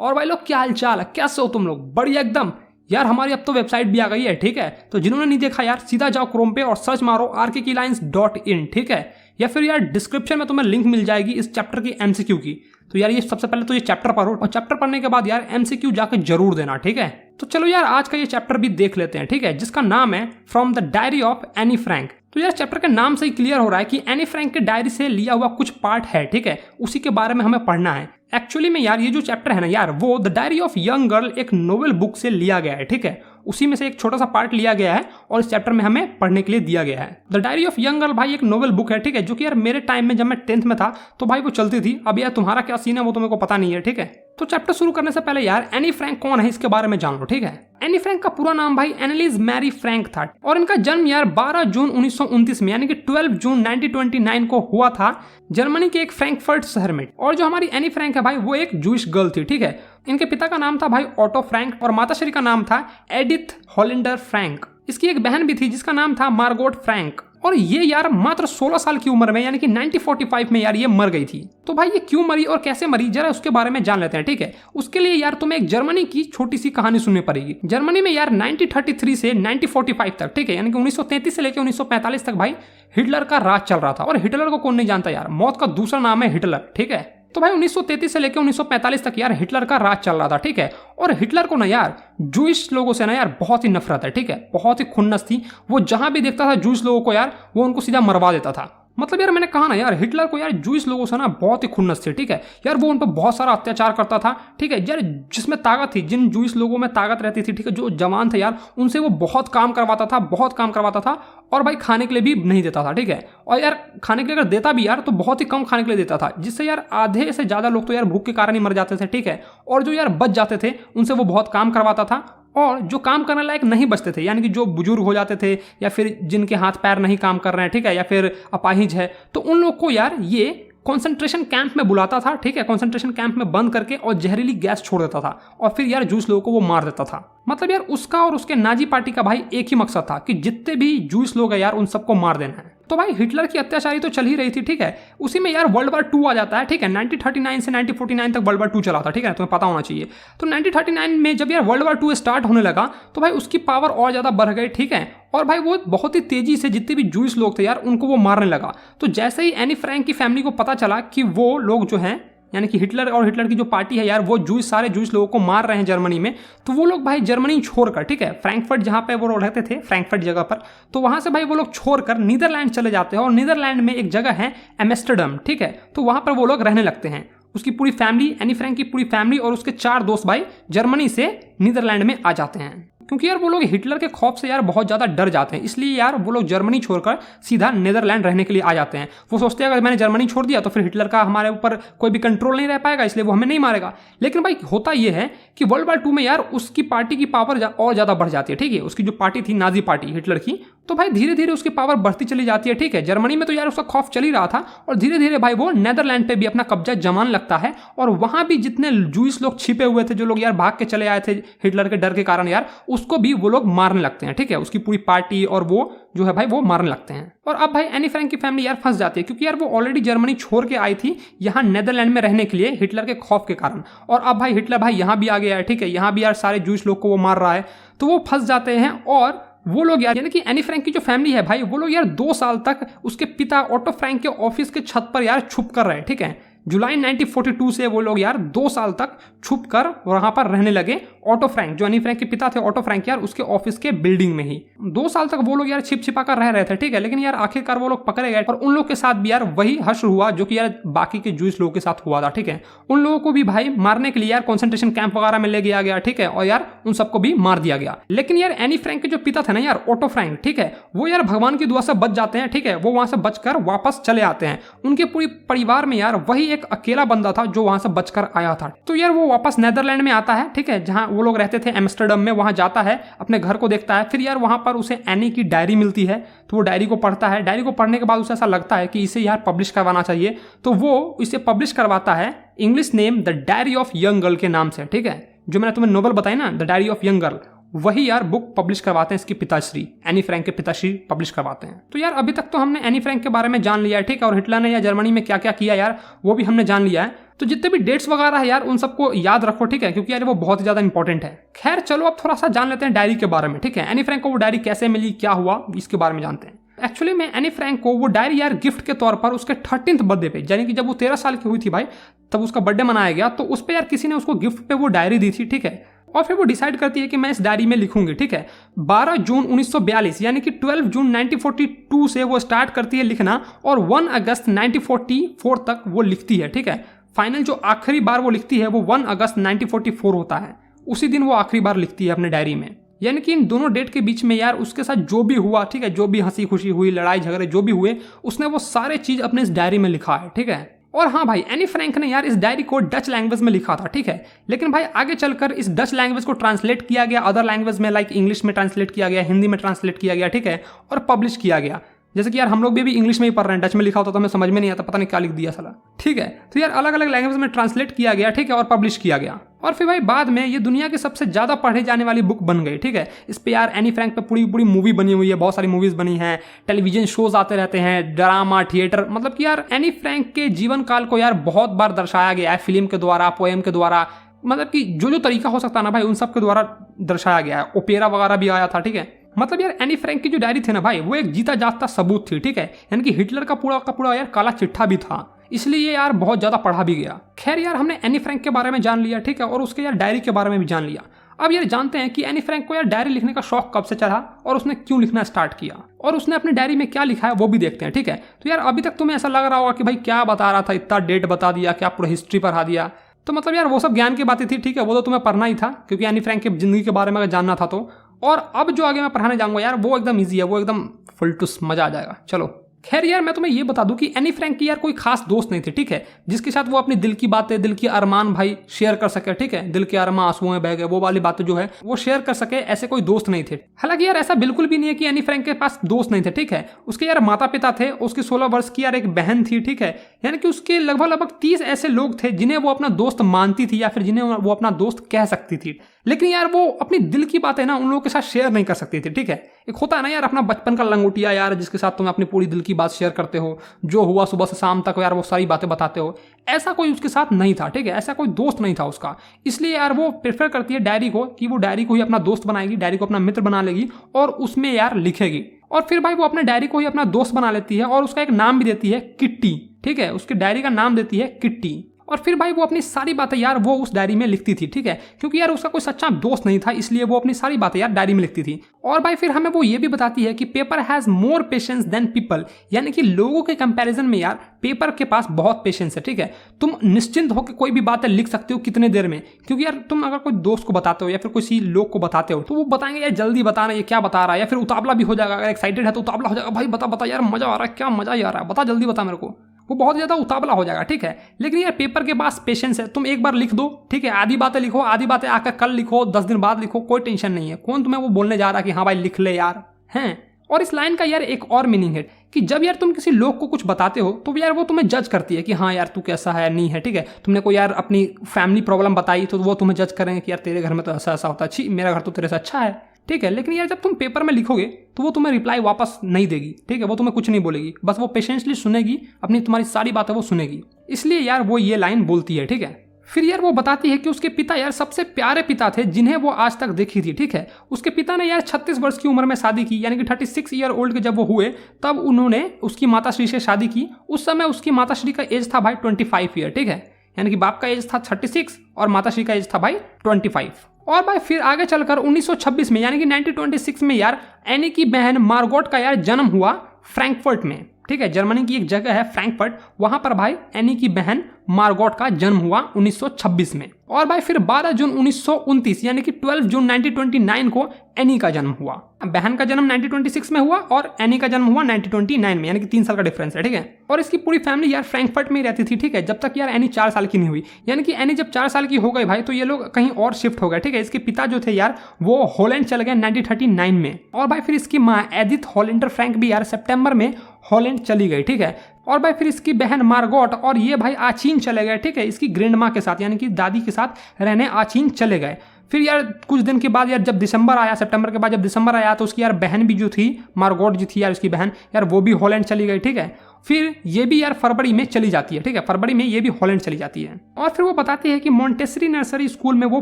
और भाई लोग क्या हालचाल है, कैसे हो तुम लोग? बढ़िया एकदम यार। हमारी अब तो वेबसाइट भी आ गई है, ठीक है। तो जिन्होंने नहीं देखा यार, सीधा जाओ क्रोम पे और सर्च मारो rkkeyLines.in, ठीक है। या फिर यार डिस्क्रिप्शन में तुम्हें लिंक मिल जाएगी इस चैप्टर की एमसीक्यू की। तो यार ये सबसे पहले तो ये चैप्टर पढ़ो और चैप्टर पढ़ने के बाद यार एमसीक्यू जाकर जरूर देना, ठीक है। तो चलो यार आज का ये चैप्टर भी देख लेते हैं, ठीक है, जिसका नाम है from the diary of Anne Frank. तो यार चैप्टर के नाम से ही क्लियर हो रहा है कि एनी फ्रैंक के डायरी से लिया हुआ कुछ पार्ट है, ठीक है, उसी के बारे में हमें पढ़ना है। एक्चुअली में यार ये जो चैप्टर है ना यार, वो the diary of young girl एक नोवेल बुक से लिया गया है, ठीक है। उसी में से एक छोटा सा पार्ट लिया गया है और इस चैप्टर में हमें पढ़ने के लिए दिया गया है। The diary of young girl भाई एक नोवेल बुक है, ठीक है, जो कि यार मेरे टाइम में जब मैं 10th में था तो भाई वो चलती थी। अब यार तुम्हारा क्या सीन है वो तो मेरे को पता नहीं है, ठीक है। तो चैप्टर शुरू करने से पहले यार एनी फ्रैंक कौन है इसके बारे में जान लो, ठीक है। एनी फ्रैंक का पूरा नाम भाई एनालिस मैरी फ्रैंक था और इनका जन्म यार 12 जून 1929 में यानी कि 12 जून 1929 को हुआ था जर्मनी के एक फ्रैंकफर्ट शहर में। और जो हमारी एनी फ्रैंक है भाई वो एक जूइश गर्ल थी, ठीक है। इनके पिता का नाम था भाई ऑटो फ्रैंक और माताश्री का नाम था एडिथ हॉलिंडर फ्रैंक। इसकी एक बहन भी थी जिसका नाम था मार्गोट फ्रैंक और ये यार मात्र 16 साल की उम्र में यानी कि 1945 में यार ये मर गई थी। तो भाई ये क्यों मरी और कैसे मरी जरा उसके बारे में जान लेते हैं, ठीक है। उसके लिए यार तुम्हें एक जर्मनी की छोटी सी कहानी सुननी पड़ेगी। जर्मनी में यार 1933 से 1945 तक, ठीक है, यानी कि 1933 से लेकर 1945 तक भाई हिटलर का राज चल रहा था। और हिटलर को कौन नहीं जानता यार, मौत का दूसरा नाम है हिटलर, ठीक है। तो भाई 1933 से लेकर 1945 तक यार हिटलर का राज चल रहा था, ठीक है। और हिटलर को ना यार जूइश लोगों से ना यार बहुत ही नफरत है, ठीक है, बहुत ही खुन्नस थी। वो जहां भी देखता था जूइश लोगों को यार वो उनको सीधा मरवा देता था। मतलब यार मैंने कहा ना यार हिटलर को यार जूइश लोगों से ना बहुत ही खुन्नस थी, ठीक है। यार वो उन पर बहुत सारा अत्याचार करता था, ठीक है। यार जिसमें ताकत थी, जिन जूइश लोगों में ताकत रहती थी, ठीक है, जो जवान थे यार उनसे वो बहुत काम करवाता था, बहुत काम करवाता था। और भाई खाने के लिए भी नहीं देता था, ठीक है। और यार खाने के लिए अगर देता भी यार तो बहुत ही कम खाने के लिए देता था, जिससे यार आधे से ज्यादा लोग तो यार भूख के कारण ही मर जाते थे, ठीक है। और जो यार बच जाते थे उनसे वो बहुत काम करवाता था। और जो काम करने लायक नहीं बचते थे यानी कि जो बुजुर्ग हो जाते थे या फिर जिनके हाथ पैर नहीं काम कर रहे हैं, ठीक है, या फिर अपाहिज है, तो उन लोग को यार ये कॉन्सेंट्रेशन कैंप में बुलाता था, ठीक है। कॉन्सेंट्रेशन कैंप में बंद करके और जहरीली गैस छोड़ देता था और फिर यार जूस लोगों को वो मार देता था। मतलब यार उसका और उसके नाजी पार्टी का भाई एक ही मकसद था कि जितने भी जूस लोग हैं यार उन सबको मार देना है। तो भाई हिटलर की अत्याचारी तो चल ही रही थी, ठीक है। उसी में यार वर्ल्ड वार 2 आ जाता है, ठीक है। 1939 से 1949 तक वर्ल्ड वार 2 चला था, ठीक है, तुम्हें पता होना चाहिए। तो 1939 में जब यार वर्ल्ड वार 2 स्टार्ट होने लगा तो भाई उसकी पावर और ज्यादा बढ़ गई, ठीक है। और भाई वो बहुत ही तेजी से जितने भी जूइश लोग थे यार उनको वो मारने लगा। तो जैसे ही एनी फ्रैंक की फैमिली को पता चला कि वो लोग जो हैं यानी कि हिटलर और हिटलर की जो पार्टी है यार वो जूइश सारे जूइश लोगों को मार रहे हैं जर्मनी में, तो वो लोग भाई जर्मनी छोड़कर, ठीक है, फ्रैंकफर्ट जहां पे वो रहते थे, फ्रैंकफर्ट जगह पर, तो वहां से भाई वो लोग छोड़कर नीदरलैंड चले जाते हैं। और नीदरलैंड में एक जगह है एम्स्टर्डम, ठीक है, तो वहां पर वो लोग रहने लगते हैं। उसकी पूरी फैमिली, एनी फ्रैंक की पूरी फैमिली और उसके 4 दोस्त भाई जर्मनी से नीदरलैंड में आ जाते हैं। क्योंकि यार वो लोग हिटलर के खौफ से यार बहुत ज़्यादा डर जाते हैं, इसलिए यार वो लोग जर्मनी छोड़कर सीधा नीदरलैंड रहने के लिए आ जाते हैं। वो सोचते हैं अगर मैंने जर्मनी छोड़ दिया तो फिर हिटलर का हमारे ऊपर कोई भी कंट्रोल नहीं रह पाएगा, इसलिए वो हमें नहीं मारेगा। लेकिन भाई होता ये है कि वर्ल्ड वार 2 में यार उसकी पार्टी की पावर और ज़्यादा बढ़ जाती है, ठीक है। उसकी जो पार्टी थी नाजी पार्टी हिटलर की, तो भाई धीरे धीरे उसकी पावर बढ़ती चली जाती है, ठीक है। जर्मनी में तो यार उसका खौफ चल ही रहा था और धीरे धीरे भाई वो नीदरलैंड पे भी अपना कब्जा जमाने लगता है। और वहां भी जितने जूइश लोग छिपे हुए थे, जो लोग यार भाग के चले आए थे हिटलर के डर के कारण यार, उसको भी वो लोग मारने लगते हैं, ठीक है। उसकी पूरी पार्टी और वो जो है भाई वो मारने लगते हैं। और अब भाई एनी फ्रैंक की फैमिली यार फंस जाती है क्योंकि यार वो ऑलरेडी जर्मनी छोड़ के आई थी यहाँ नीदरलैंड में रहने के लिए हिटलर के खौफ के कारण। और अब भाई हिटलर भाई यहाँ भी आ गया है, ठीक है, यहाँ भी यार सारे जूइश लोग को वो मार रहा है, तो वो फंस जाते हैं। और वो लोग यार यानी कि एनी फ्रैंक की जो फैमिली है भाई वो लोग यार 2 साल तक उसके पिता ऑटो फ्रैंक के ऑफिस के छत पर यार छुप कर रहे, ठीक है। जुलाई 1942 से वो लोग यार 2 साल तक छुप कर वहां पर रहने लगे। ऑटो फ्रैंक जो एनी फ्रैंक के पिता थे, ऑटो फ्रैंक यार उसके ऑफिस के बिल्डिंग में ही 2 साल तक वो लोग यार छिप छिपा कर रह रहे थे, ठीक है। लेकिन यार आखिरकार वो लोग पकड़े गए और उन लोग के साथ भी यार वही हश्र हुआ जो कि यार बाकी के जूइश लोगों के साथ हुआ था, ठीक है। उन लोगों को भी भाई मारने के लिए यार कॉन्सेंट्रेशन कैंप वगैरह में ले गया गया, ठीक है, और यार उन सबको भी मार दिया गया। लेकिन यार एनी फ्रैंक के जो पिता थे ना यार ऑटो फ्रैंक, ठीक है, वो यार भगवान की दुआ से बच जाते हैं, ठीक है। वो वहां से बचकर वापस चले आते हैं। उनके पूरी परिवार में यार वही एक अकेला बंदा था जो वहां से बचकर आया था। तो यार वो वापस नीदरलैंड में आता है, ठीक है, जहां वो लोग रहते थे एम्स्टर्डम में, वहां जाता है, अपने घर को देखता है। फिर यार वहां पर उसे एनी की डायरी मिलती है, तो वो डायरी को पढ़ता है। डायरी को पढ़ने के बाद उसे ऐसा लगता है कि इसे यार पब्लिश करवाना चाहिए, तो वो इसे पब्लिश करवाता है English name the diary of young girl के नाम से, ठीक है। जो मैंने तुम्हें नोवेल बताई ना the diary of young girl, वही यार बुक पब्लिश करवाते हैं इसके पिताश्री, एनी फ्रैंक के पिताश्री पब्लिश करवाते हैं। तो यार अभी तक तो हमने एनी फ्रैंक के बारे में जान लिया है, ठीक है, और हिटलर ने या जर्मनी में क्या क्या किया यार वो भी हमने जान लिया है। तो जितने भी डेट्स वगैरह है यार उन सबको याद रखो, ठीक है, क्योंकि यार वो बहुत ज़्यादा इंपॉर्टेंट है। खैर चलो अब थोड़ा सा जान लेते हैं डायरी के बारे में, ठीक है। एनी फ्रैंक को वो डायरी कैसे मिली, क्या हुआ, इसके बारे में जानते हैं। एक्चुअली में एनी फ्रैंक को वो डायरी यार गिफ्ट के तौर पर उसके 13th बर्थडे पे, यानी कि जब वो 13 साल की हुई थी भाई, तब उसका बर्थडे मनाया गया, तो उस पर यार किसी ने उसको गिफ्ट पे वो डायरी दी थी, ठीक है। और फिर वो डिसाइड करती है कि मैं इस डायरी में लिखूंगी, ठीक है। 12 जून 1942 यानी कि 12 जून 1942 से वो स्टार्ट करती है लिखना और 1 अगस्त 1944 तक वो लिखती है, ठीक है। फाइनल जो आखिरी बार वो लिखती है वो 1 अगस्त 1944 होता है, उसी दिन वो आखिरी बार लिखती है अपने डायरी में। यानी कि इन दोनों डेट के बीच में यार उसके साथ जो भी हुआ, ठीक है, जो भी हंसी खुशी हुई, लड़ाई झगड़े जो भी हुए, उसने वो सारे चीज अपने इस डायरी में लिखा है, ठीक है। और हाँ भाई, एनी फ्रैंक ने यार इस डायरी को डच लैंग्वेज में लिखा था, ठीक है। लेकिन भाई आगे चलकर इस डच लैंग्वेज को ट्रांसलेट किया गया अदर लैंग्वेज में, लाइक इंग्लिश में ट्रांसलेट किया गया, हिंदी में ट्रांसलेट किया गया, ठीक है, और पब्लिश किया गया। जैसे कि यार हम लोग भी इंग्लिश में ही पढ़ रहे हैं, डच में लिखा होता तो हमें समझ में नहीं आता, पता नहीं क्या लिख दिया साला, ठीक है। तो यार अलग अलग लैंग्वेज में ट्रांसलेट किया गया, ठीक है, और पब्लिश किया गया। और फिर भाई बाद में ये दुनिया की सबसे ज्यादा पढ़े जाने वाली बुक बन गई, ठीक है। इस पे यार एनी फ्रैंक पे पूरी पूरी मूवी बनी हुई है, बहुत सारी मूवीज बनी हैं, टेलीविजन शोज आते रहते हैं, ड्रामा, थिएटर, मतलब कि यार एनी फ्रैंक के जीवन काल को यार बहुत बार दर्शाया गया है, फिल्म के द्वारा, पोएम के द्वारा, मतलब कि जो जो तरीका हो सकता है ना भाई उन सब के द्वारा दर्शाया गया है। ओपेरा वगैरह भी आया था, ठीक है। मतलब यार एनी फ्रैंक की जो डायरी थी ना भाई, वो एक जीता जागता सबूत थी, ठीक है। यानी कि हिटलर का पूरा यार काला चिट्ठा भी था, इसलिए यार बहुत ज्यादा पढ़ा भी गया। खैर यार हमने एनी फ्रैंक के बारे में जान लिया, ठीक है, और उसके यार डायरी के बारे में भी जान लिया। अब यार जानते हैं कि एनी फ्रैंक को यार डायरी लिखने का शौक कब से चढ़ा और उसने क्यों लिखना स्टार्ट किया, और उसने अपनी डायरी में क्या लिखा है वो भी देखते हैं, ठीक है। तो यार अभी तक तुम्हें ऐसा लग रहा होगा कि भाई क्या बता रहा था, इतना डेट बता दिया, क्या पूरा हिस्ट्री पढ़ा दिया, तो मतलब यार वो सब ज्ञान की बातें थी, ठीक है, वो तो तुम्हें पढ़ना ही था, क्योंकि एनी फ्रैंक की जिंदगी के बारे में अगर जानना था तो। और अब जो आगे मैं पढ़ाने जाऊंगा यार वो एकदम ईजी है, वो एकदम फुल टूस मजा आ जाएगा। चलो खैर यार मैं तुम्हें ये बता दूं कि एनी फ्रैंक की यार कोई खास दोस्त नहीं थे, ठीक है, जिसके साथ वो अपनी दिल की बातें, दिल की अरमान भाई शेयर कर सके, ठीक है। दिल के अरमान आंसुओं में बह गए, वो वाली बातें जो है वो शेयर कर सके, ऐसे कोई दोस्त नहीं थे। हालांकि यार ऐसा बिल्कुल भी नहीं है कि एनी फ्रैंक के पास दोस्त नहीं थे, ठीक है। उसके यार माता पिता थे, उसकी 16 वर्ष की यार एक बहन थी, ठीक है। यानी कि उसके लगभग 30 ऐसे लोग थे जिन्हें वो अपना दोस्त मानती थी या फिर जिन्हें वो अपना दोस्त कह सकती थी। लेकिन यार वो अपनी दिल की बातें ना उन लोगों के साथ शेयर नहीं कर सकती थी, ठीक है। एक होता है ना यार अपना बचपन का लंगोटिया यार, जिसके साथ तुम अपनी पूरी दिल की बात शेयर करते हो, जो हुआ सुबह से शाम तक यार वो सारी बातें बताते हो, ऐसा कोई उसके साथ नहीं था, ठीक है। ऐसा कोई दोस्त नहीं था उसका, इसलिए यार वो प्रेफर करती है डायरी को, कि वो डायरी को ही अपना दोस्त बनाएगी, डायरी को अपना मित्र बना लेगी और उसमें यार लिखेगी। और फिर भाई वो अपने डायरी को ही अपना दोस्त बना लेती है और उसका एक नाम भी देती है किट्टी, ठीक है। उसकी डायरी का नाम देती है किट्टी। और फिर भाई वो अपनी सारी बातें यार वो उस डायरी में लिखती थी, ठीक है, क्योंकि यार उसका कोई सच्चा दोस्त नहीं था, इसलिए वो अपनी सारी बातें यार डायरी में लिखती थी। और भाई फिर हमें वो ये भी बताती है कि paper has more patience than people, यानी कि लोगों के कंपैरिजन में यार पेपर के पास बहुत पेशेंस है, ठीक है। तुम निश्चिंत होकर कोई भी बातें लिख सकते हो कितने देर में, क्योंकि यार तुम अगर कोई दोस्त को बताते हो या फिर किसी लोग को बताते हो तो वो बताएंगे यार जल्दी बताना, ये क्या बता रहा है, या फिर उतावला भी हो जाएगा, अगर एक्साइटेड है तो उतावला हो जाएगा, भाई बता बता यार मजा आ रहा है, क्या मजा आ रहा है, बता जल्दी बता मेरे को, वो बहुत ज्यादा उतावला हो जाएगा, ठीक है। लेकिन यार पेपर के पास पेशेंस है, तुम एक बार लिख दो, ठीक है, आधी बातें लिखो, आधी बातें आकर कल लिखो, 10 दिन बाद लिखो, कोई टेंशन नहीं है। कौन तुम्हें वो बोलने जा रहा है कि हाँ भाई लिख ले यार, हैं। और इस लाइन का यार एक और मीनिंग है कि जब यार तुम किसी लोग को कुछ बताते हो तो यार वो तुम्हें जज करती है कि हाँ यार तू कैसा है, नहीं है, ठीक है। तुमने कोई यार अपनी फैमिली प्रॉब्लम बताई तो वो तुम्हें जज करेंगे कि यार तेरे घर में तो ऐसा ऐसा होता है, छी मेरा घर तो तेरे से अच्छा है, ठीक है। लेकिन यार जब तुम पेपर में लिखोगे तो वो तुम्हें रिप्लाई वापस नहीं देगी, ठीक है, वो तुम्हें कुछ नहीं बोलेगी, बस वो पेशेंसली सुनेगी, अपनी तुम्हारी सारी बातें वो सुनेगी, इसलिए यार वो ये लाइन बोलती है, ठीक है। फिर यार वो बताती है कि उसके पिता यार सबसे प्यारे पिता थे जिन्हें वो आज तक देखी थी, ठीक है। उसके पिता ने यार 36 वर्ष की उम्र में शादी की, यानी कि 36 ईयर ओल्ड के जब वो हुए तब उन्होंने उसकी माताश्री से शादी की। उस समय उसकी माताश्री का एज था भाई 25 ईयर, ठीक है, यानी कि बाप का एज था 36 और माताश्री का एज था भाई 25। और भाई फिर आगे चलकर 1926 में यानी कि 1926 में यार एनी की बहन मार्गोट का यार जन्म हुआ फ्रैंकफर्ट में, ठीक है। जर्मनी की एक जगह है फ्रैंकफर्ट, वहां पर भाई एनी की बहन मार्गोट का जन्म हुआ 1926 में। और भाई फिर 12 जून 1929 यानी कि 12 जून 1929 को एनी का जन्म हुआ। बहन का जन्म 1926 में हुआ और एनी का जन्म हुआ 1929 में, यानी कि 3 साल का डिफरेंस है, ठीक है। और इसकी पूरी फैमिली यार फ्रैंकफर्ट में ही रहती थी, ठीक है, जब तक यार एनी 4 साल की नहीं हुई। यानी कि एनी जब 4 साल की हो गई भाई तो ये लोग कहीं और शिफ्ट हो गए, ठीक है। इसके पिता जो थे यार वो हॉलैंड चले गए 1939 में। और भाई फिर इसकी माँ एडिथ हॉलेंडर फ्रैंक भी यार सितंबर में हॉलैंड चली गई, ठीक है। और भाई फिर इसकी बहन मार्गोट और ये भाई आचीन चले गए, ठीक है, इसकी ग्रैंड माँ के साथ यानी कि दादी के साथ रहने आचीन चले गए। फिर यार कुछ दिन के बाद यार जब दिसंबर आया, सितंबर के बाद जब दिसंबर आया तो उसकी यार बहन भी जो थी, मार्गोट जो थी यार उसकी बहन, यार वो भी हॉलैंड चली गई, ठीक है। फिर ये भी यार फरवरी में चली जाती है, ठीक है, फरवरी में ये भी हॉलैंड चली जाती है। और फिर वो बताती है कि मॉन्टेसरी नर्सरी स्कूल में वो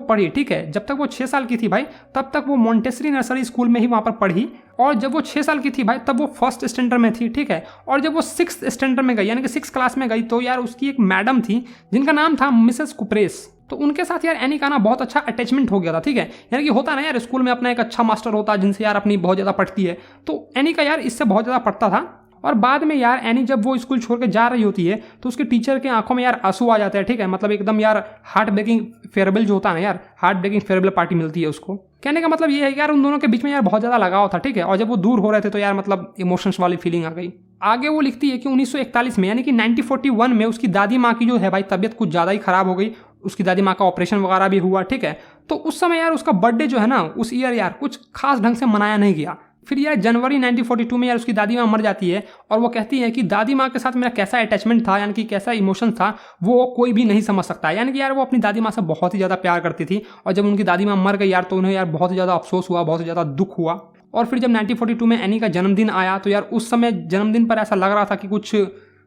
पढ़ी, ठीक है, जब तक वो 6 साल की थी भाई तब तक वो मॉन्टेसरी नर्सरी स्कूल में ही वहाँ पर पढ़ी। और जब वो 6 साल की थी भाई तब वो फर्स्ट स्टैंडर्ड में थी, ठीक है। और जब वो 6th स्टैंडर्ड में गई यानी कि 6th क्लास में गई तो यार उसकी एक मैडम थी जिनका नाम था मिसेस कुपरेस। तो उनके साथ यार एनी का ना बहुत अच्छा अटैचमेंट हो गया था, ठीक है। यानी कि होता ना यार स्कूल में अपना एक अच्छा मास्टर होता है जिनसे यार अपनी बहुत ज़्यादा पढ़ती है, तो एनी का यार इससे बहुत ज़्यादा पढ़ता था। और बाद में यार एनी जब वो स्कूल छोड़ के जा रही होती है तो उसके टीचर के आंखों में यार आंसू आ जाते हैं, ठीक है। मतलब एकदम यार हार्ट ब्रेकिंग फेयरवेल जो होता है ना यार, हार्ट ब्रेकिंग फेयरवेल पार्टी मिलती है उसको। कहने का मतलब ये है यार उन दोनों के बीच में यार बहुत ज़्यादा लगाव था, ठीक है। और जब वो दूर हो रहे थे तो यार मतलब इमोशंस वाली फीलिंग आ गई। आगे वो लिखती है कि 1941 में यानी कि 1941 में उसकी दादी माँ की जो है भाई तबीयत कुछ ज़्यादा ही खराब हो गई। उसकी दादी माँ का ऑपरेशन वगैरह भी हुआ, ठीक है। तो उस समय यार उसका बर्थडे जो है ना उस ईयर यार कुछ खास ढंग से मनाया नहीं गया। फिर यार जनवरी 1942 में यार उसकी दादी माँ मर जाती है और वो कहती है कि दादी माँ के साथ मेरा कैसा अटैचमेंट था यानी कि कैसा इमोशन था वो कोई भी नहीं समझ सकता। यानी कि यार वो अपनी दादी माँ से बहुत ही ज़्यादा प्यार करती थी और जब उनकी दादी माँ मर गई यार तो उन्हें यार बहुत ही ज़्यादा अफसोस हुआ, बहुत ही ज़्यादा दुख हुआ। और फिर जब 1942 में एनी का जन्मदिन आया तो यार उस समय जन्मदिन पर ऐसा लग रहा था कि कुछ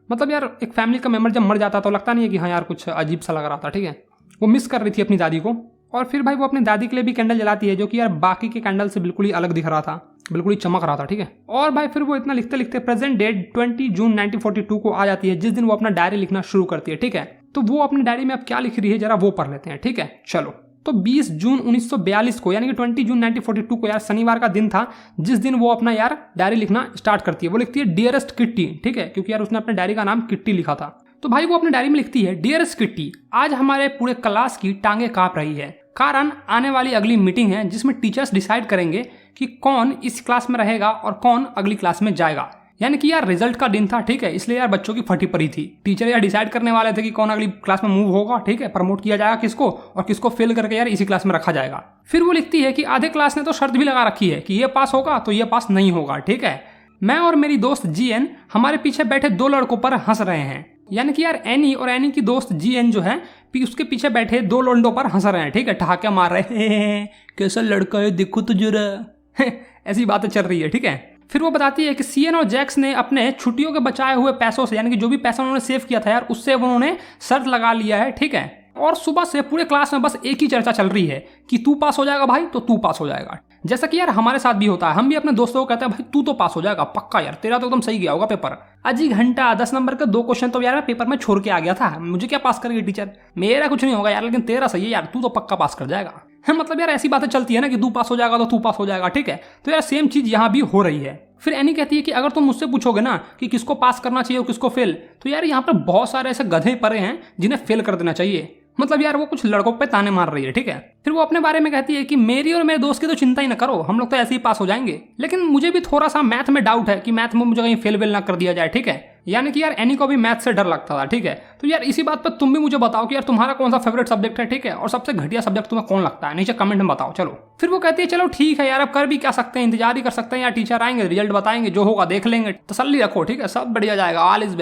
मतलब यार एक फैमिली का मेम्बर जब मर जाता तो लगता नहीं है कि हाँ यार कुछ अजीब सा लग रहा था, ठीक है। वो मिस कर रही थी अपनी दादी को। और फिर भाई वो अपनी दादी के लिए भी कैंडल जलाती है जो कि यार बाकी के कैंडल से बिल्कुल ही अलग दिख रहा था, बिल्कुल ही चमक रहा था, ठीक है। और भाई फिर वो इतना लिखते लिखते प्रेजेंट डेट 20 जून 1942 को आ जाती है जिस दिन वो अपना डायरी लिखना शुरू करती है, ठीक है। तो वो अपनी डायरी में अब क्या लिख रही है जरा वो पढ़ लेते हैं, ठीक है। चलो, तो 20 जून 1942 को यानी कि 20 जून 1942 को यार शनिवार का दिन था जिस दिन वो अपना यार डायरी लिखना स्टार्ट करती है। वो लिखती है डियरेस्ट किट्टी, ठीक है, क्योंकि यार उसने अपने डायरी का नाम किट्टी लिखा था। तो भाई वो अपने डायरी में लिखती है डियरेस्ट किट्टी, आज हमारे पूरे क्लास की टांगे कांप रही है। कारण आने वाली अगली मीटिंग है जिसमें टीचर्स डिसाइड करेंगे कि कौन इस क्लास में रहेगा और कौन अगली क्लास में जाएगा। यानी कि यार रिजल्ट का दिन था, ठीक है, इसलिए यार बच्चों की फटी पड़ी थी। टीचर यार डिसाइड करने वाले थे कि कौन अगली क्लास में मूव होगा, ठीक है, प्रमोट किया जाएगा किसको और किसको फेल करके यार इसी क्लास में रखा जाएगा। फिर वो लिखती है कि आधे क्लास ने तो शर्त भी लगा रखी है कि ये पास होगा तो ये पास नहीं होगा, ठीक है। मैं और मेरी दोस्त जीएन हमारे पीछे बैठे 2 लड़कों पर हंस रहे हैं। यानी कि यार एनी और एनी की दोस्त जीएन जो है उसके पीछे बैठे 2 लोंडों पर हंस रहे हैं, ठीक है, ठहाके मार रहे हैं, कैसा लड़का है देखो तो जरा, ऐसी बातें चल रही है, ठीक है। फिर वो बताती है कि सीएन और जैक्स ने अपने छुट्टियों के बचाए हुए पैसों से यानी कि जो भी पैसा उन्होंने सेव किया था यार उससे उन्होंने शर्त लगा लिया है, ठीक है। और सुबह से पूरे क्लास में बस एक ही चर्चा चल रही है कि तू पास हो जाएगा भाई तो तू पास हो जाएगा। जैसा कि यार हमारे साथ भी होता है, हम भी अपने दोस्तों को कहते हैं भाई तू तो पास हो जाएगा पक्का यार, तेरा तो एकदम सही गया होगा पेपर। अजी घंटा 10 नंबर के 2 क्वेश्चन तो यार मैं पेपर में छोड़ के आ गया था, मुझे क्या पास करेगी टीचर, मेरा कुछ नहीं होगा यार, लेकिन तेरा सही है यार, तू तो पक्का पास कर जाएगा। है मतलब यार ऐसी बातें चलती है ना कि तू पास हो जाएगा तो तू पास हो जाएगा, ठीक है। तो यार सेम चीज यहाँ भी हो रही है। फिर एनी कहती है कि अगर तुम मुझसे पूछोगे ना कि किसको पास करना चाहिए और किसको फेल, तो यार यहाँ पर बहुत सारे ऐसे गधे पड़े हैं जिन्हें फेल कर देना चाहिए। मतलब यार वो कुछ लड़कों पे ताने मार रही है, ठीक है। फिर वो अपने बारे में कहती है कि मेरी और मेरे दोस्त की तो चिंता ही ना करो, हम लोग तो ऐसे ही पास हो जाएंगे, लेकिन मुझे भी थोड़ा सा मैथ में डाउट है कि मैथ में मुझे कहीं फेल वेल ना कर दिया जाए, ठीक है। यानी कि यार एनी को भी मैथ से डर लगता था, ठीक है। तो यार इसी बात पर तुम भी मुझे बताओ कि यार तुम्हारा कौन सा फेवरेट सब्जेक्ट है, ठीक है, और सबसे घटिया सब्जेक्ट तुम्हें कौन लगता है, नीचे कमेंट में बताओ। चलो, फिर वो कहती है चलो ठीक है यार, अब कर भी क्या सकते हैं, इंतजार ही कर सकते हैं यार, टीचर आएंगे रिजल्ट बताएंगे, जो होगा देख लेंगे, तसल्ली रखो, ठीक है, सब बढ़िया जाएगा, ऑल इज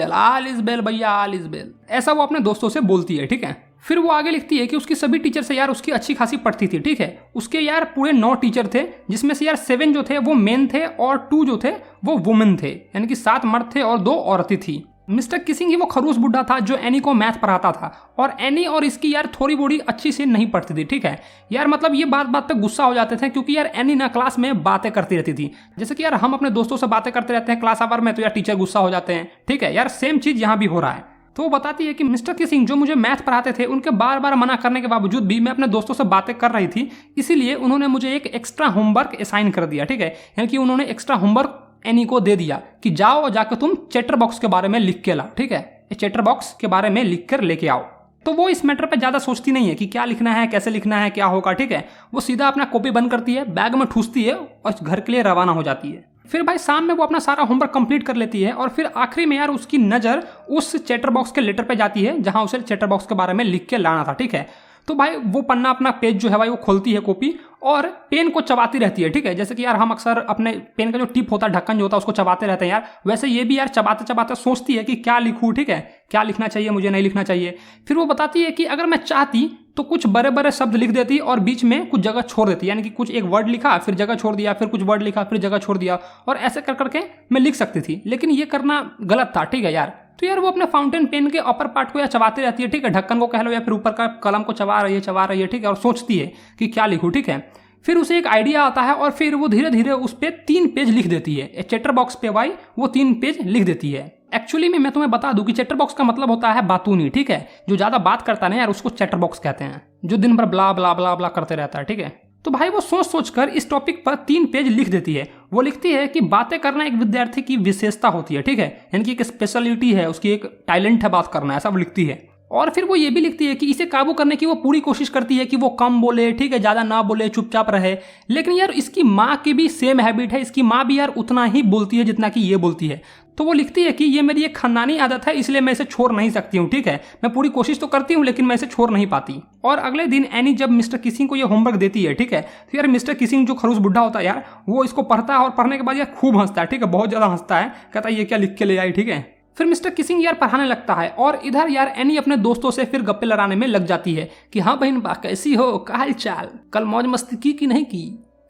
बेल भैया, ऑल इज बेल। ऐसा वो अपने दोस्तों से बोलती है, ठीक है। फिर वो आगे लिखती है कि उसकी सभी टीचर से यार उसकी अच्छी खासी पढ़ती थी, ठीक है। उसके यार पूरे 9 टीचर थे जिसमें से यार 7 जो थे वो मेन थे और 2 जो थे वो वुमेन थे, यानी कि 7 मर्द थे और 2 औरतें थी। मिस्टर किसिंग ही वो खरूस बुड्ढा था जो एनी को मैथ पढ़ाता था और एनी और इसकी यार थोड़ी बड़ी अच्छी से नहीं पढ़ती थी, ठीक है। यार मतलब ये बात बात पे गुस्सा हो जाते थे क्योंकि यार एनी ना क्लास में बातें करती रहती थी, जैसे कि यार हम अपने दोस्तों से बातें करते रहते हैं क्लास आवर में, तो यार टीचर गुस्सा हो जाते हैं, ठीक है। यार सेम चीज यहाँ भी हो रहा है। तो वो बताती है कि मिस्टर किसिंग जो मुझे मैथ पढ़ाते थे उनके बार बार मना करने के बावजूद भी मैं अपने दोस्तों से बातें कर रही थी, इसीलिए उन्होंने मुझे एक एक्स्ट्रा होमवर्क असाइन कर दिया, ठीक है। यानी कि उन्होंने एक्स्ट्रा होमवर्क एनी को दे दिया कि जाओ और जाकर तुम चैटर बॉक्स के बारे में लिख के लाओ, ठीक है, चैटर बॉक्स के बारे में लिख कर लेके आओ। तो वो इस मैटर पे ज्यादा सोचती नहीं है कि क्या लिखना है, कैसे लिखना है, क्या होगा, ठीक है। वो सीधा अपना कॉपी बंद करती है, बैग में ठूसती है और घर के लिए रवाना हो जाती है। फिर भाई शाम में वो अपना सारा होमवर्क कंप्लीट कर लेती है और फिर आखिरी में यार उसकी नजर उस चैटर बॉक्स के लेटर पे जाती है जहां उसे चैटर बॉक्स के बारे में लिख के लाना था, ठीक है। तो भाई वो पन्ना अपना पेज जो है भाई वो खोलती है कॉपी और पेन को चबाती रहती है, ठीक है। जैसे कि यार हम अक्सर अपने पेन का जो टिप होता है, ढक्कन जो होता है, उसको चबाते रहते हैं यार, वैसे ये भी यार चबाते चबाते सोचती है कि क्या लिखूं, ठीक है, क्या लिखना चाहिए, मुझे नहीं लिखना चाहिए। फिर वो बताती है कि अगर मैं चाहती तो कुछ बड़े बड़े शब्द लिख देती और बीच में कुछ जगह छोड़ देती, यानी कि कुछ एक वर्ड लिखा फिर जगह छोड़ दिया, फिर कुछ वर्ड लिखा फिर जगह छोड़ दिया, और ऐसे कर करके मैं लिख सकती थी। लेकिन ये करना गलत था, ठीक है यार। तो यार वो अपने फाउंटेन पेन के अपर पार्ट को यार चबाती रहती है, ठीक है, ढक्कन को कह लो या फिर ऊपर का कलम को चबा रही है, ठीक है, और सोचती है कि क्या लिखूं, ठीक है। फिर उसे एक आइडिया आता है और फिर वो धीरे धीरे उस पर 3 पेज लिख देती है। चैटर बॉक्स पे भाई वो 3 पेज लिख देती है। एक्चुअली में मैं तुम्हें बता दूं कि चैटर बॉक्स का मतलब होता है बातूनी, ठीक है। जो ज्यादा बात करता है ना यार उसको चैटर बॉक्स कहते हैं, जो दिन भर ब्ला ब्ला ब्ला ब्ला करते रहता है, ठीक है। तो भाई वो सोच सोच कर इस टॉपिक पर 3 पेज लिख देती है। वो लिखती है कि बातें करना एक विद्यार्थी की विशेषता होती है, ठीक है, यानी कि एक स्पेशलिटी है, उसकी एक टैलेंट है बात करना, ऐसा वो लिखती है। और फिर वो ये भी लिखती है कि इसे काबू करने की वो पूरी कोशिश करती है कि वो कम बोले, ठीक है, ज़्यादा ना बोले, चुपचाप रहे। लेकिन यार इसकी माँ की भी सेम हैबिट है, इसकी माँ भी यार उतना ही बोलती है जितना कि ये बोलती है। तो वो लिखती है कि ये मेरी एक खानदानी आदत है, इसलिए मैं इसे छोड़ नहीं सकती हूँ, ठीक है। मैं पूरी कोशिश तो करती हूँ लेकिन मैं इसे छोड़ नहीं पाती। और अगले दिन एनी जब मिस्टर किसिंग को ये होमवर्क देती है, ठीक है, तो यार मिस्टर किसिंग जो खरूस बुढ़ा होता है यार, वो इसको पढ़ता है और पढ़ने के बाद यार खूब हंसता है, ठीक है, बहुत ज़्यादा हंसता है, कहता है ये क्या लिख के ले आई, ठीक है। फिर मिस्टर किसिंग यार पढ़ाने लगता है और इधर यार एनी अपने दोस्तों से फिर गप्पे लड़ाने में लग जाती है कि हाँ बहन बा कैसी हो, क्या हाल चाल, कल मौज मस्ती की कि नहीं की।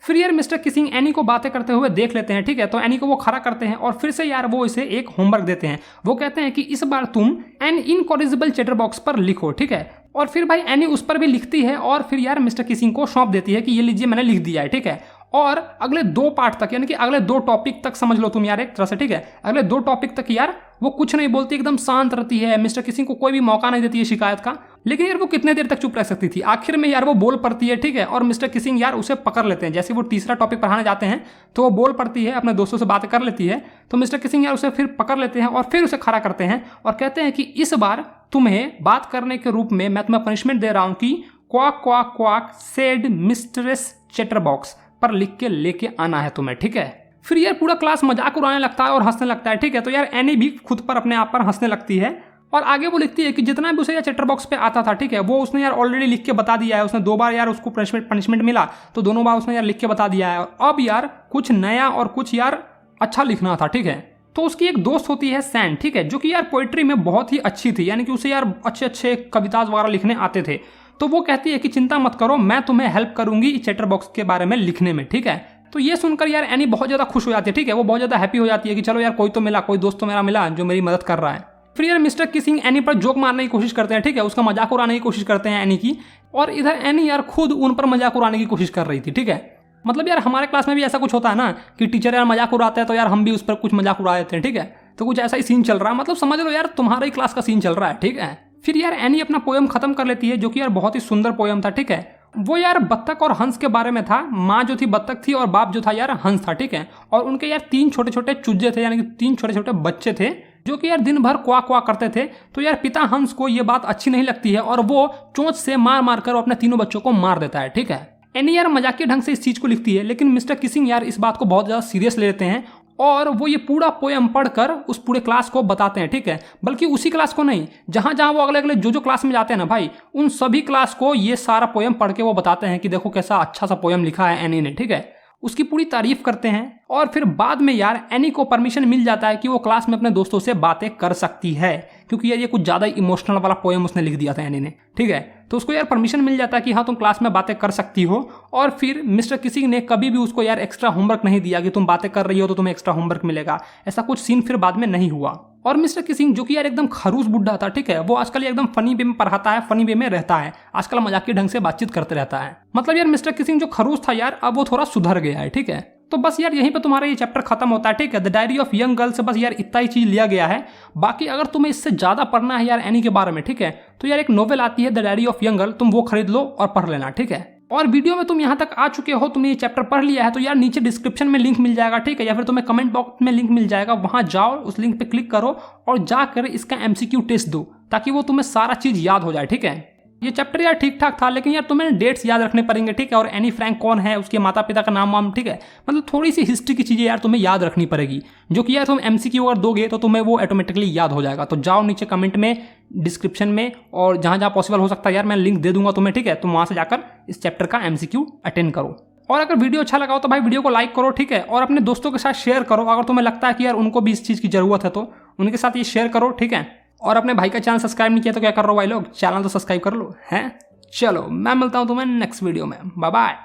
फिर यार मिस्टर किसिंग एनी को बातें करते हुए देख लेते हैं, ठीक है, तो एनी को वो खड़ा करते हैं और फिर से यार वो इसे एक होमवर्क देते हैं। वो कहते हैं कि इस बार तुम एन इनकॉरिजिबल चैटर बॉक्स पर लिखो, ठीक है। और फिर भाई एनी उस पर भी लिखती है और फिर यार मिस्टर किसिंग को सौंप देती है कि ये लीजिए मैंने लिख दिया है, ठीक है। और अगले 2 पार्ट तक यानी कि अगले 2 टॉपिक तक समझ लो तुम यार एक तरह से, ठीक है, अगले 2 टॉपिक तक यार वो कुछ नहीं बोलती, एकदम शांत रहती है। मिस्टर किसिंग को कोई भी मौका नहीं देती है शिकायत का। लेकिन यार वो कितने देर तक चुप रह सकती थी, आखिर में यार वो बोल पड़ती है, ठीक है। और मिस्टर किसिंग यार उसे पकड़ लेते हैं। जैसे वो तीसरा टॉपिक पढ़ाने जाते हैं तो वो बोल पड़ती है, अपने दोस्तों से बातें कर लेती है, तो मिस्टर किसिंग यार उसे फिर पकड़ लेते हैं और फिर उसे खड़ा करते हैं और कहते हैं कि इस बार तुम्हें बात करने के रूप में मैं तुम्हें पनिशमेंट दे रहा हूं कि quack quack quack said mistress chatter box पर लिख के लेके आना है तुम्हें, ठीक है। फिर यार पूरा क्लास मजाक उड़ाने लगता है और हंसने लगता है, ठीक है। तो यार एनी भी खुद पर अपने आप पर हंसने लगती है और आगे वो लिखती है कि जितना भी उसे यार चैटर बॉक्स पे आता था, ठीक है, वो उसने यार ऑलरेडी लिख के बता दिया है। उसने 2 बार यार उसको पनिशमेंट मिला तो दोनों बार उसने यार लिख के बता दिया है। और अब यार कुछ नया और कुछ यार अच्छा लिखना था, ठीक है। तो उसकी एक दोस्त होती है सैन, ठीक है, जो कि यार पोइट्री में बहुत ही अच्छी थी, यानी कि उसे यार अच्छे अच्छे कविताज वगैरह लिखने आते थे। तो वो कहती है कि चिंता मत करो, मैं तुम्हें हेल्प करूंगी चैटर बॉक्स के बारे में लिखने में, ठीक है। तो ये सुनकर यार एनी बहुत ज़्यादा खुश हो जाती है, ठीक है, वो बहुत ज़्यादा हैप्पी हो जाती है कि चलो यार कोई तो मिला, कोई दोस्त तो मेरा मिला जो मेरी मदद कर रहा है। फिर यार मिस्टर किसिंग एनी पर जोक मारने की कोशिश करते हैं, ठीक है, उसका मजाक उड़ाने की कोशिश करते हैं एनी की। और इधर एनी यार खुद उन पर मजाक उड़ाने की कोशिश कर रही थी, ठीक है। मतलब यार हमारे क्लास में भी ऐसा कुछ होता है ना कि टीचर यार मजाक उड़ाते हैं तो यार हम भी उस पर कुछ मजाक उड़ा देते हैं, ठीक है। तो कुछ ऐसा ही सीन चल रहा है, मतलब समझ लो यार तुम्हारा ही क्लास का सीन चल रहा है, ठीक है। फिर यार एनी अपना पोयम खत्म कर लेती है जो कि यार बहुत ही सुंदर पोयम था, ठीक है। वो यार बत्तख और हंस के बारे में था। माँ जो थी बत्तख थी और बाप जो था यार हंस था, ठीक है। और उनके यार 3 छोटे छोटे चूजे थे, यानी कि 3 छोटे छोटे बच्चे थे जो कि यार दिन भर क्वाक क्वाक करते थे। तो यार पिता हंस को ये बात अच्छी नहीं लगती है और वो चोंच से मार मार कर अपने तीनों बच्चों को मार देता है, ठीक है। एनी यार मजाकिया ढंग से इस चीज को लिखती है, लेकिन मिस्टर किसिंग यार इस बात को बहुत ज्यादा सीरियस ले लेते हैं और वो ये पूरा पोयम पढ़कर उस पूरे क्लास को बताते हैं, ठीक है। बल्कि उसी क्लास को नहीं, जहां जहां वो अगले अगले जो क्लास में जाते हैं ना भाई, उन सभी क्लास को ये सारा पोयम पढ़ के वो बताते हैं कि देखो कैसा अच्छा सा पोयम लिखा है एनी ने, ठीक है। उसकी पूरी तारीफ करते हैं और फिर बाद में यार एनी को परमिशन मिल जाता है कि वो क्लास में अपने दोस्तों से बातें कर सकती है, क्योंकि यार ये कुछ ज़्यादा इमोशनल वाला पोयम उसने लिख दिया था एनी ने, ठीक है। तो उसको यार परमिशन मिल जाता है कि हाँ तुम क्लास में बातें कर सकती हो। और फिर मिस्टर किसिंग ने कभी भी उसको यार एक्स्ट्रा होमवर्क नहीं दिया कि तुम बातें कर रही हो तो तुम्हें एक्स्ट्रा होमवर्क मिलेगा, ऐसा कुछ सीन फिर बाद में नहीं हुआ। और मिस्टर किसिंग जो कि यार एकदम खरूस बुढ़ा था, ठीक है, वो आजकल एकदम फनी वे में पढ़ाता है, फनी वे में रहता है, आजकल मजाकी ढंग से बातचीत करते रहता है। मतलब यार मिस्टर किसिंग जो खरूस था यार अब वो थोड़ा सुधर गया है, ठीक है। तो बस यार यहीं पे तुम्हारा ये चैप्टर खत्म होता है, ठीक है। The diary of young girl से बस यार इतना ही चीज लिया गया है। बाकी अगर तुम्हें इससे ज्यादा पढ़ना है यार एनी के बारे में, ठीक है, तो यार एक नोवेल आती है the diary of young girl, तुम वो खरीद लो और पढ़ लेना, ठीक है। और वीडियो में तुम यहाँ तक आ चुके हो, तुमने ये चैप्टर पढ़ लिया है, तो यार नीचे डिस्क्रिप्शन में लिंक मिल जाएगा, ठीक है, या फिर तुम्हें कमेंट बॉक्स में लिंक मिल जाएगा, वहां जाओ, उस लिंक पे क्लिक करो और जाकर इसका MCQ टेस्ट दो ताकि वो तुम्हें सारा चीज याद हो जाए, ठीक है। ये चैप्टर यार ठीक ठाक था, लेकिन यार तुम्हें डेट्स याद रखने पड़ेंगे, ठीक है। और एनी फ्रैंक कौन है, उसके माता पिता का नाम वाम, ठीक है। मतलब थोड़ी सी हिस्ट्री की चीज़ें यार तुम्हें याद रखनी पड़ेगी, जो कि यार तुम MCQ अगर दोगे तो तुम्हें वो ऑटोमेटिकली याद हो जाएगा। तो जाओ नीचे कमेंट में, डिस्क्रिप्शन में, और जहाँ जहाँ पॉसिबल हो सकता है यार मैं लिंक दे दूंगा तुम्हें, ठीक है। तुम वहाँ से जाकर इस चैप्टर का MCQ अटेंड करो। और अगर वीडियो अच्छा लगा हो तो भाई वीडियो को लाइक करो, ठीक है। और अपने दोस्तों के साथ शेयर करो, अगर तुम्हें लगता है कि यार उनको भी इस चीज़ की ज़रूरत है तो उनके साथ ये शेयर करो, ठीक है। और अपने भाई का चैनल सब्सक्राइब नहीं किया तो क्या कर रहे हो भाई लोग, चैनल तो सब्सक्राइब कर लो हैं। चलो मैं मिलता हूँ तुम्हें नेक्स्ट वीडियो में, बाय बाय।